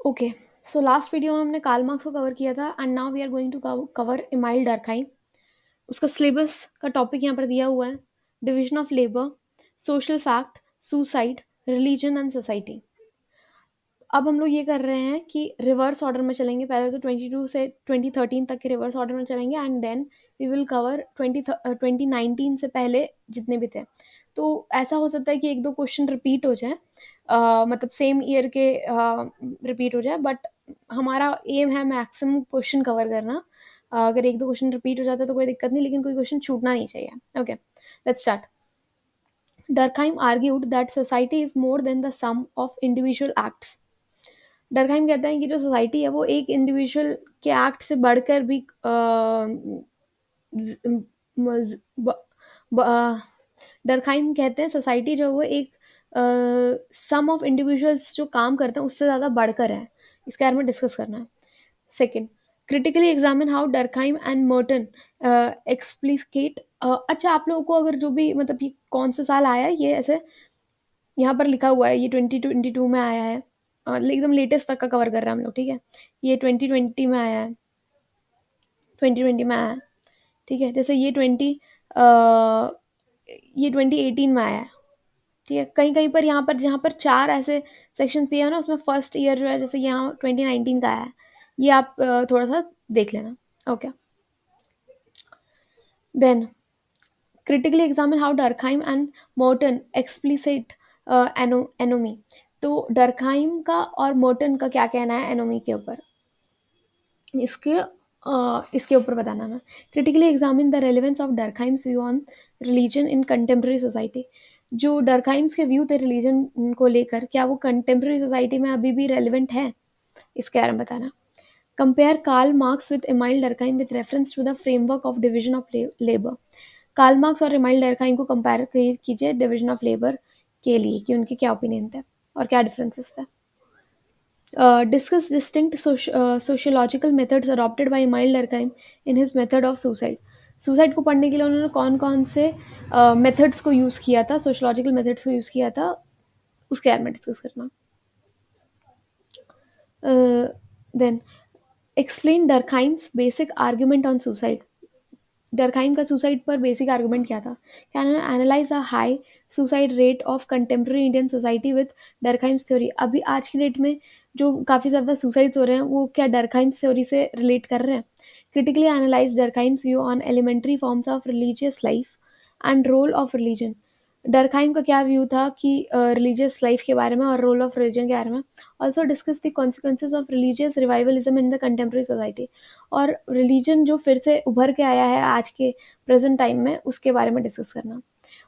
Okay, so last video में हमने Karl Marx को कवर किया था and now we are going to cover Emile Durkheim. उसका सिलेबस का टॉपिक यहाँ पर दिया हुआ है। Division of labour, social fact, suicide, religion and society. अब हम लोग ये कर रहे हैं कि रिवर्स ऑर्डर में चलेंगे। पहले तो 22 से 2013 तक के रिवर्स ऑर्डर में चलेंगे and then we will cover 2019 से पहले जितने भी थे। तो ऐसा हो सकता है कि एक दो क्वेश्चन रिपीट हो जाए, मतलब सेम ईयर के रिपीट हो जाए, बट हमारा एम है मैक्सिमम क्वेश्चन कवर करना। अगर एक दो क्वेश्चन रिपीट हो जाता है तो कोई दिक्कत नहीं, लेकिन कोई क्वेश्चन छूटना नहीं चाहिए। Okay, let's start. Durkheim argued that society is more than the sum of individual acts. डरकहाइम कहते हैं कि जो सोसाइटी है वो एक इंडिविजुअल के एक्ट से बढ़कर भी डरकहाइम कहते हैं सोसाइटी जो है वो एक सम ऑफ इंडिविजुअल्स जो काम करते हैं उससे ज़्यादा बढ़कर है। इसके बारे में डिस्कस करना है। Second, critically examine how Durkheim and Merton explicate. अच्छा, आप लोगों को अगर जो भी मतलब ये कौन सा साल आया है, ये ऐसे यहाँ पर लिखा हुआ है, ये 2022 में आया है। एकदम लेटेस्ट तक का कवर कर रहे हैं हम लोग, ठीक है। ये 2020 में आया है, 2020 में आया है, ठीक है। जैसे ये 2018 में आया है, ठीक है। कहीं कहीं पर यहाँ पर जहाँ पर चार ऐसे सेक्शन दिए हैं ना, उसमें फर्स्ट ईयर जो है जैसे यहाँ 2019 का आया है। ये आप थोड़ा सा देख लेना। Okay, then critically examine how Durkheim and Merton explicate anomie. तो डरकहाइम का और मर्टन का क्या कहना है एनोमी के ऊपर, इसके ऊपर बताना है। Critically examine the relevance of Durkheim's view on religion in contemporary society. जो डरकहाइम्स के व्यू थे रिलीजन को लेकर, क्या वो कंटेम्प्रेरी सोसाइटी में अभी भी रेलिवेंट है, इसके बारे में बताना। Compare Karl Marx with Emile Durkheim with reference to the framework of division of labour. Karl Marx और एमाइल डरकहाइम को कंपेयर कीजिए डिवीजन ऑफ लेबर के लिए कि उनके क्या ओपिनियन थे और क्या डिफरेंसेस थे। Discuss distinct sociological methods adopted by Emile Durkheim in his method of suicide. Suicide को पढ़ने के लिए उन्होंने कौन कौन से मेथड्स को यूज़ किया था, सोशोलॉजिकल मेथड्स को यूज़ किया था, उसके बारे में डिस्कस करना। Then explain Durkheim's basic argument on suicide. Durkheim का सुसाइड पर बेसिक आर्गुमेंट क्या था? Can analyse a high suicide rate of contemporary Indian society with Durkheim's theory. अभी आज की डेट में जो काफ़ी ज़्यादा सुसाइड्स हो रहे हैं वो क्या डरकहाइम्स थ्योरी से रिलेट कर रहे हैं? Critically analyse Durkheim's view on elementary forms of religious life and role of religion. Durkheim का क्या व्यू था कि रिलीजियस लाइफ के बारे में और रोल ऑफ रिलीजन के बारे में। Also discuss the consequences of religious revivalism in the contemporary society. और रिलीजन जो फिर से उभर के आया है आज के प्रेजेंट टाइम में, उसके बारे में डिस्कस करना।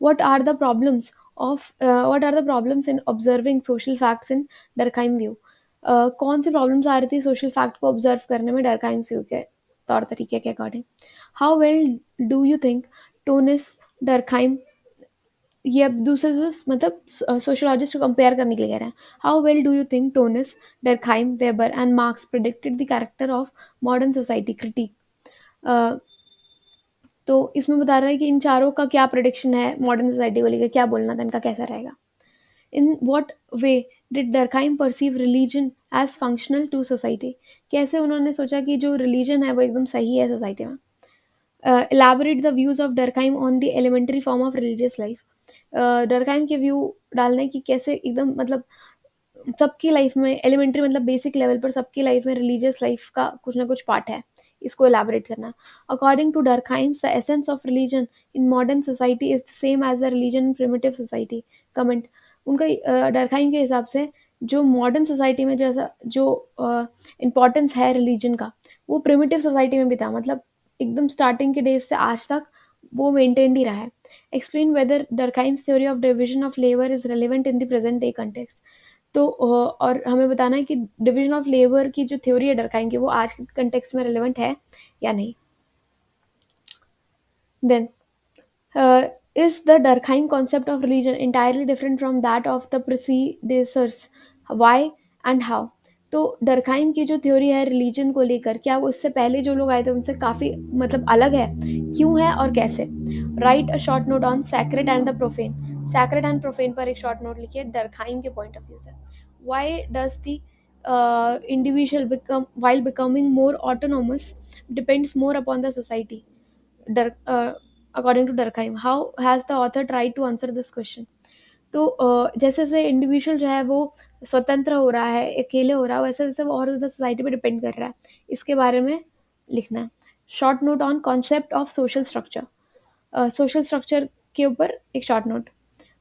What are the problems in observing social facts in Durkheim view. कौन सी प्रॉब्लम्स आ रही थी सोशल फैक्ट को ऑब्जर्व करने में डरकहाइम व्यू के तौर तरीके के according. How well do you think Tonnies Durkheim, ये अब दूसरे मतलब सोशियोलॉजिस्ट को कंपेयर करने के लिए कह रहे हैं। How well do you think Tonnies, Durkheim, Weber and Marx predicted the character of modern society critique. तो इसमें बता रहा है कि इन चारों का क्या प्रेडिक्शन है मॉडर्न सोसाइटी को लेकर, क्या बोलना था इनका, कैसा रहेगा। In what way did Durkheim perceive religion as functional to society. कैसे उन्होंने सोचा कि जो रिलीजन है वो एकदम सही है सोसाइटी में। elaborate the views of Durkheim on the elementary form of religious life. डरकहाइम के व्यू डालने की कैसे एकदम मतलब सबकी लाइफ में एलिमेंट्री मतलब बेसिक लेवल पर सबकी लाइफ में रिलीजियस लाइफ का कुछ ना कुछ पार्ट है, इसको एलाबोरेट करना। According to Durkheim's the essence of religion in modern society is the same as the religion in primitive society. Comment, उनका डरकहाइम के हिसाब से जो मॉडर्न सोसाइटी में जैसा जो इम्पोर्टेंस है रिलीजन का, वो प्रिमिटिव सोसाइटी में भी था। मतलब एकदम स्टार्टिंग के डेज से आज तक वो मेंटेन्ड ही रहा है। Explain whether Durkheim's theory of division of labour is relevant in the present day context. तो और हमें बताना है कि डिवीजन ऑफ लेबर की जो थ्योरी है डरकहाइम की, वो आज के कंटेक्स्ट में रेलिवेंट है या नहीं। Then is the Durkheim concept of religion entirely different from that of the predecessors? Why and how? तो डरकहाइम की जो थ्योरी है रिलीजन को लेकर, क्या वो इससे पहले जो लोग आए थे उनसे काफ़ी मतलब अलग है, क्यों है और कैसे। Right a short note on sacred and the profane. Sacred and profane पर एक शॉर्ट नोट लिखिए डरकहाइम के पॉइंट ऑफ व्यू से। Why does the individual become while becoming more autonomous depends more upon the society. According to Durkheim, how has the author tried to answer this question? तो जैसे जैसे individual जो है वो स्वतंत्र हो रहा है, अकेले हो रहा है, वैसे वैसे वो और ज़्यादा सोसाइटी पे डिपेंड कर रहा है। इसके बारे में लिखना है। Short note on concept of social structure. Social structure के ऊपर एक short note.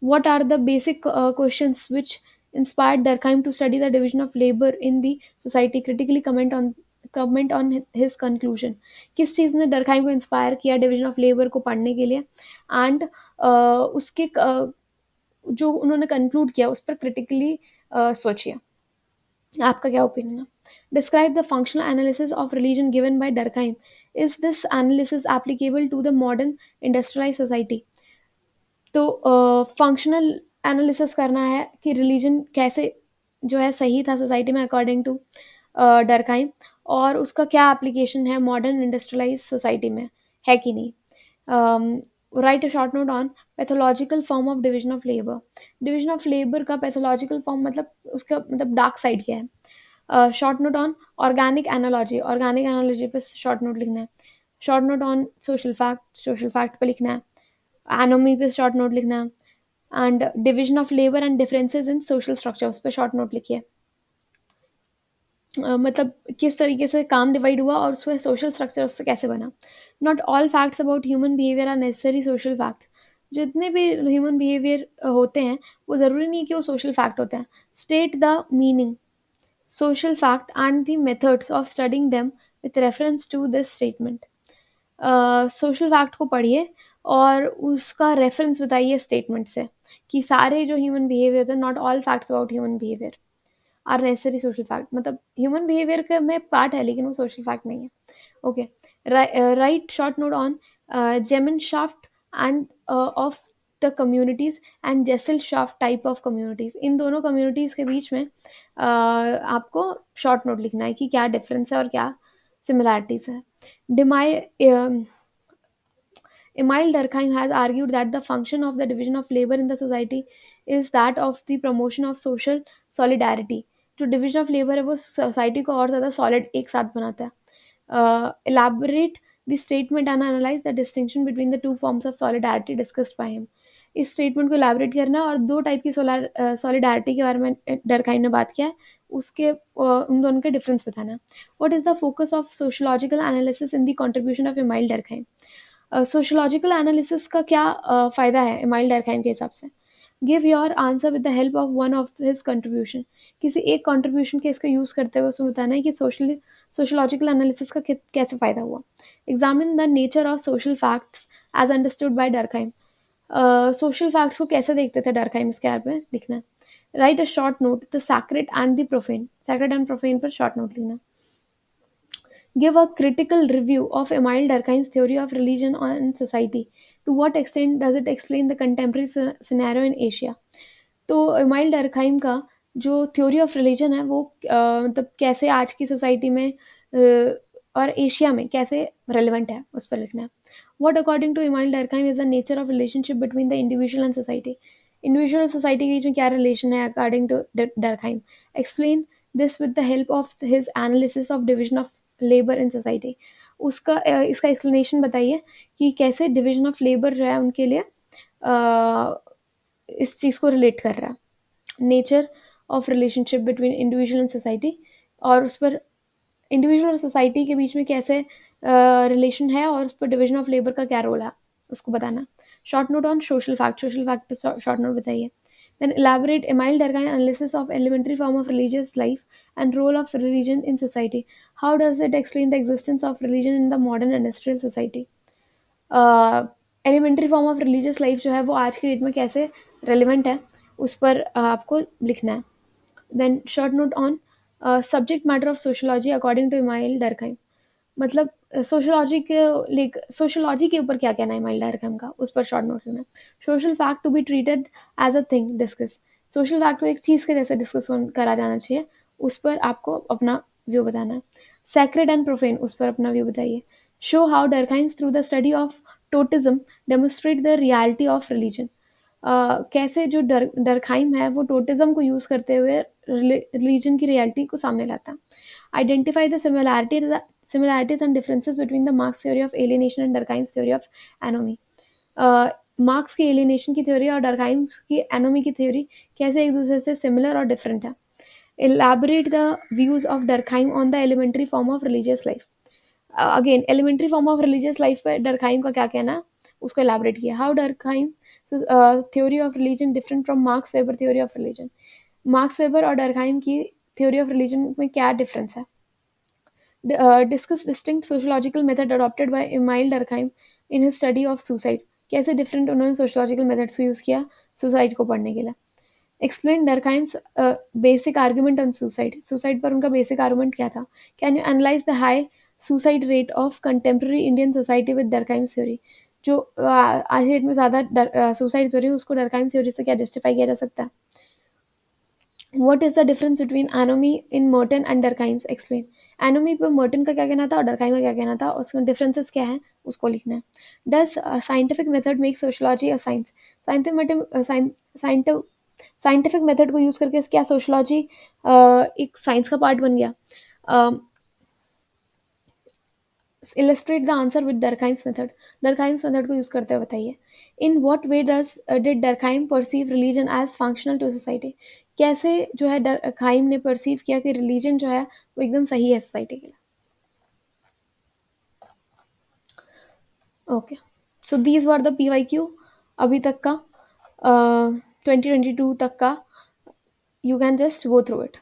What are the basic questions which inspired Durkheim to study the division of labor in the society? Critically comment on his conclusion. किस चीज़ ने Durkheim को inspire किया division of labour को पढ़ने के लिए? एंड उसके जो उन्होंने कंक्लूड किया उस पर क्रिटिकली सोचिए, आपका क्या ओपिनियन है? Describe the functional analysis of religion given by Durkheim. Is this analysis applicable to the modern industrialise society? तो फंक्शनल एनालिसिस करना है कि रिलीजन कैसे जो है सही था सोसाइटी में अकॉर्डिंग टू डरकाइम, और उसका क्या एप्लीकेशन है मॉडर्न इंडस्ट्रियलाइज सोसाइटी में, है कि नहीं? Right a short note on pathological form of division of labour. Division of labour का पैथोलॉजिकल फॉर्म मतलब उसका मतलब डार्क साइड क्या है? Short note on organic analogy. Organic analogy पे शॉर्ट नोट लिखना है। Short note on social fact पे लिखना है। एनोमी पे शॉर्ट नोट लिखना है। And division of labour and differences in social structure उस पर शॉर्ट नोट लिखिए। मतलब किस तरीके से काम डिवाइड हुआ और उसमें सोशल स्ट्रक्चर उससे कैसे बना। Not all facts about human behaviour are necessary social facts. जितने भी ह्यूमन बिहेवियर होते हैं वो ज़रूरी नहीं कि वो सोशल फैक्ट होते हैं। State the meaning social fact and the methods of studying them with reference to this statement. Social fact को पढ़िए और उसका रेफरेंस बताइए स्टेटमेंट से कि सारे जो ह्यूमन बिहेवियर है, not all facts about human behaviour are necessary social fact. मतलब ह्यूमन बिहेवियर का में पार्ट है लेकिन वो सोशल फैक्ट नहीं है। Okay, write short note on Gemeinschaft and of the communities and Gesellschaft type of communities. इन दोनों कम्युनिटीज के बीच में आपको शॉर्ट नोट लिखना है कि क्या डिफरेंस है और क्या सिमिलैरिटीज है। डिमाई Emile Durkheim has argued that the function of the division of labor in the society is that of the promotion of social solidarity. जो डिवीजन ऑफ लेबर है वो सोसाइटी को और ज़्यादा सॉलिड एक साथ बनाता है। elaborate the statement and analyze the distinction between the two forms of solidarity discussed by him. इस स्टेटमेंट को elaborate करना है और दो टाइप की solidarity के बारे में डरखाइम ने बात किया है, उसके उन दोनों के डिफरेंस बताना है। What is the focus of sociological analysis in the contribution of Emile Durkheim? Sociological analysis का क्या फ़ायदा है एमाइल डरखाइम के हिसाब से? Give your answer with the help of one of his contribution. किसी एक कंट्रीब्यूशन के इसका यूज़ करते हुए उसमें बताना है कि सोशोलॉजिकल एनालिसिस का कैसे फ़ायदा हुआ। Examine the nature of social facts as understood by Durkheim. Social facts को कैसे देखते थे डरखाइम, इसके बारे में लिखना है। Right a short note the sacred and the profane. Sacred and profane पर शॉर्ट नोट लिखना है। Give a critical review of Emile Durkheim's theory of religion and society. To what extent does it explain the contemporary scenario in Asia? तो amyl Durkheim का जो theory of religion है वो मतलब कैसे आज की सोसाइटी में और एशिया में कैसे रेलिवेंट है उस पर लिखना है। What according to Emile Durkheim is the nature of relationship between the individual and society. Individual society के बीच में क्या रिलेशन है according to Durkheim. Explain this with the help of his analysis of division of labour in society. उसका इसका explanation बताइए कि कैसे डिविजन ऑफ लेबर जो है उनके लिए इस चीज़ को रिलेट कर रहा है। Nature of relationship between individual and society, और उस पर इंडिविजुअल और सोसाइटी के बीच में कैसे रिलेशन है और उस पर डिविजन ऑफ लेबर का क्या रोल है उसको बताना। Short note on social fact पे शॉर्ट नोट बताइए। Then elaborate Emile Durkheim analysis of elementary form of religious life and role of religion in society. How does it explain the existence of religion in the modern industrial society? Elementary form of religious life जो है वो आज की date में कैसे relevant है उस पर आपको लिखना है। Then short note on subject matter of sociology according to Emile Durkheim. मतलब सोशोलॉजी के ऊपर क्या कहना है इमाइल डरखाइम का, उस पर शॉर्ट नोट लेना है। Social fact to be treated as a thing discuss. Social fact को एक चीज़ के जैसे डिस्कस करा जाना चाहिए, उस पर आपको अपना व्यू बताना है। सैक्रेड एंड प्रोफेन उस पर अपना व्यू बताइए। Show how Durkheim's through the study of totemism demonstrate the reality of religion. कैसे जो डरखाइम है वो टोटिज्म को यूज़ करते हुए रिलीजन की रियलिटी को सामने लाता है. Identify the similarities and differences between the Marx theory of alienation and Durkheim's theory of anomy. Marks की एलिनेशन की थ्योरी और डरकाइम की एनोमी की थ्योरी कैसे एक दूसरे से सिमिलर और डिफरेंट है. Elaborate the views of Durkheim on the elementary form of religious life. Again, elementary form of religious life पे डरकाइम का क्या कहना है उसको elaborate किया. How Durkheim theory of religion different from Marx Weber theory of religion. Marks weber और डरकाइम की theory of religion में क्या डिफरेंस है. Discuss distinct sociological method adopted by Emile Durkheim in his study of suicide. कैसे different उन्होंने sociological methods को use किया suicide को पढ़ने के लिए. Explain Durkheim's basic argument on suicide. Suicide पर उनका बेसिक आर्गूमेंट क्या था. Can you analyse the high suicide rate of contemporary Indian society with Durkheim's theory. जो आज डेट में ज़्यादा सुसाइड हो रही है उसको डरकाइम थ्योरी से क्या जस्टिफाई किया जा सकता है. What is the difference between anomy in Merton and Durkheim's? Explain. Anomy पे Merton का क्या कहना था और Durkheim का क्या कहना था, उसका differences क्या है उसको लिखना है. Does scientific method make sociology a science? Scientific method scientific method को यूज करके क्या सोशोलॉजी एक साइंस का पार्ट बन गया. Illustrate the answer with Durkheim's method. Durkheim's method को यूज करते हुए बताइए. In what way does did Durkheim perceive religion as functional to society. कैसे जो है डरकाइम ने परसीव किया कि रिलीजन जो है वो एकदम सही है सोसाइटी के लिए. Okay, so these were the PYQ अभी तक का 2022 तक का. You can just go through it.